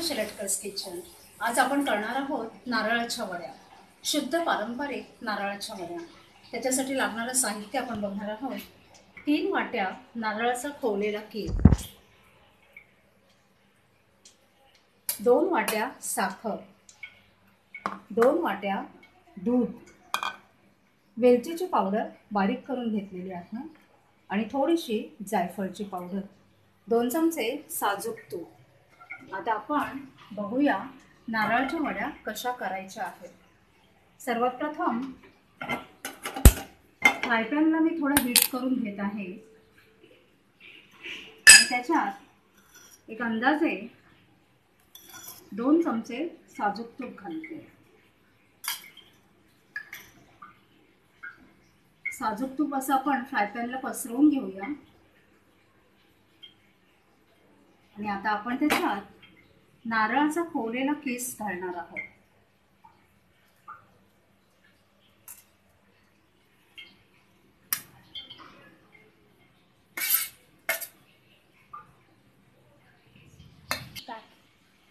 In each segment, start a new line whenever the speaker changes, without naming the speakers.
शेलटकर्स kitchen. आज आपण करणार आहोत नारळाच्या वड्या, शुद्ध पारंपरिक नारळाच्या वड्या। त्याच्यासाठी लागणारं साहित्य आपण बघणार आहोत। 3 वाट्या नारळाचा खोवलेला कीस, 2 वाट्या साखर, 2 वाट्या दूध, वेलचीची पावडर बारीक करून घेतलेली आहे आणि थोडीशी जायफळची पावडर, 2 चमचे साजूक तूप। आता आपण बघूया नारळाच्या वड्या कशा करायच्या आहेत। सर्वात प्रथम फ्राय पॅनला मी थोडं हीट करून घेत आहे आणि त्याच्यात एक अंदाजे 2 चमचे साजूक तूप घालते। साजूक तूप असं आपण फ्राय पॅनला पसरवून घेऊया आणि आता आपण त्याच्यात नारळाचा खोवलेला कीस घालणार आहोत।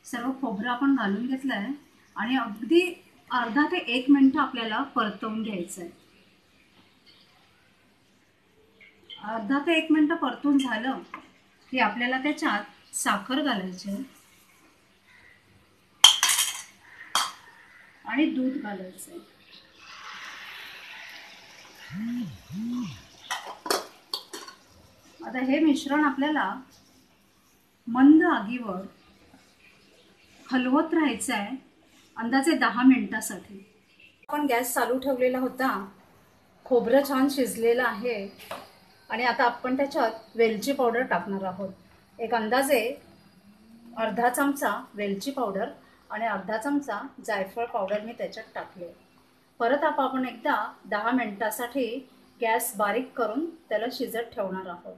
सर्व खोबरं आपण घालून घेतलंय आणि अगदी अर्धा ते 1 मिनिट आपल्याला परतवून घ्यायचं आहे। अर्धा ते 1 मिनिट परतून झालं की आपल्याला त्याच्यात साखर घालायची आणि दूध घालायचं। आता हे मिश्रण आपल्याला मंद आगीवर हलवत राहायचं आहे अंदाजे 10 मिनिटांसाठी। आपण गॅस चालू ठेवलेला होता, खोबरं छान शिजलेलं आहे आणि आता आपण त्याच्यात वेलची पावडर टाकणार आहोत। एक अंदाजे अर्धा चमचा वेलची पावडर आणि अर्धा चमचा जायफळ पावडर मी त्याच्यात टाकले। परत आपण एकदा 10 मिनिटांसाठी गॅस बारीक करून त्याला शिजत ठेवणार आहोत।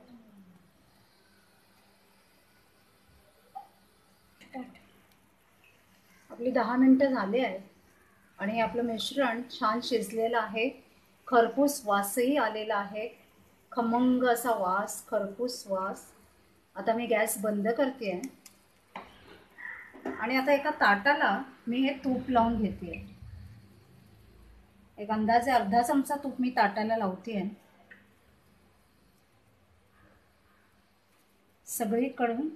आपली 10 मिनिटं झाले आहेत आणि आपलं मिश्रण छान शिजलेलं आहे। खरपूस वासही आलेला आहे, खमंग असा वास, खरपूस वास। आता मी गॅस बंद करते आणि आता एका ताटाला मी हे तूप लावून घेते। एक अंदाजे अर्धा चमचा तूप मी ताटाला लावते। सगळीकडून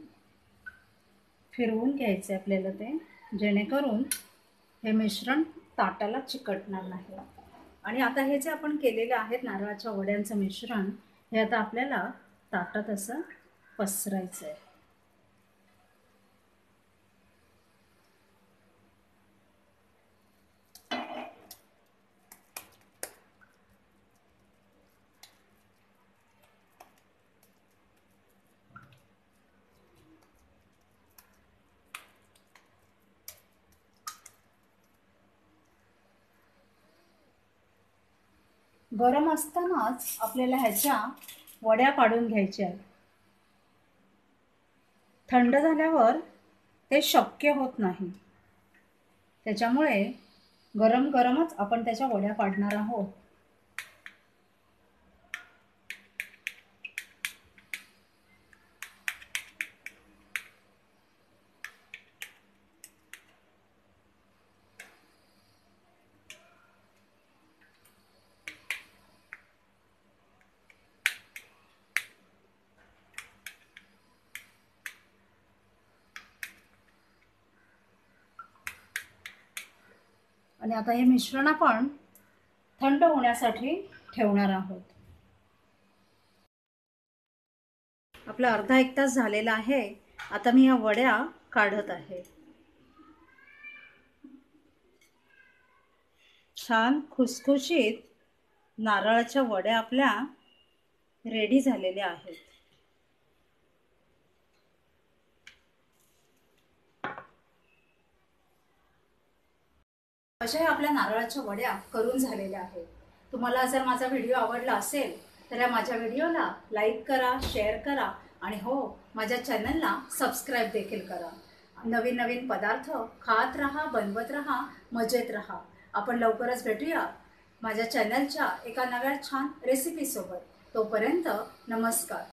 फिरवून घ्यायचे आपल्याला ते, जेणेकरून हे मिश्रण ताटाला चिकटणार नाही। आणि आता हे जे आपण केलेले आहेत नारळाच्या वड्यांचं मिश्रण, हे आता आपल्याला ताटात असं पसरायचं आहे। गरम असतानाच आपल्याला ह्याच्या वड्या पाडून घ्यायच्या आहेत। थंड झाल्यावर ते शक्य होत नाही, त्याच्यामुळे गरम गरमच आपण त्याच्या वड्या पाडणार आहोत। आणि आता हे मिश्रण आपण थंड होण्यासाठी ठेवणार आहोत। आपला अर्धा 1 तास झालेला आहे। आता मी या वड्या काढत आहे। छान खुसखुशीत नारळाच्या वड्या आपल्या रेडी झालेल्या आहेत। अशा आपल्या नारळाच्या वड्या करून झालेल्या आहेत। तुम्हाला जर माझा व्हिडिओ आवडला असेल तर या माझ्या व्हिडिओला लाईक करा, शेअर करा आणि हो, माझ्या चॅनलला सबस्क्राईब देखील करा। नवीन नवीन पदार्थ खात राहा, बनवत राहा, मजेत राहा। आपण लवकरच भेटूया माझ्या चॅनलच्या एका नव्या छान रेसिपी सोबत। तोपर्यंत नमस्कार।